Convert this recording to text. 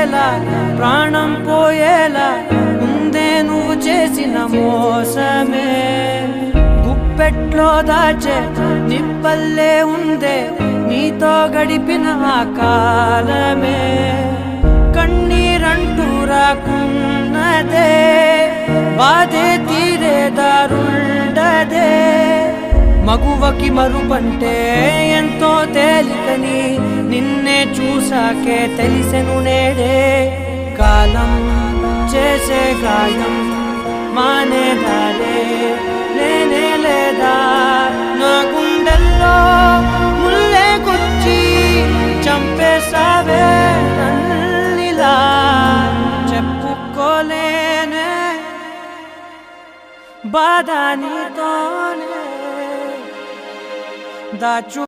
తేలేలా ప్రాణం పోయేలా ముందే నువ్వు చేసిన మోసమే గుప్పెట్లో దాచే నిప్పల్లే ఉందే నీతో గడిపిన ఆ కాలమే కన్నీరంటూ రాకున్నదే బాధే తీరే దారుండదే మగువకి మరుపంటే ఎంతో తేలికని నిన్నే చూసాకే తెలిసెను నేడే కాలం చేసే గాయం మానేదారే లేనే లేదా నా గుండెల్లో ముల్లే గుచ్చి చంపేసావే నన్నిలా చెప్పుకోలేనే బాధ నీతోనే దాచు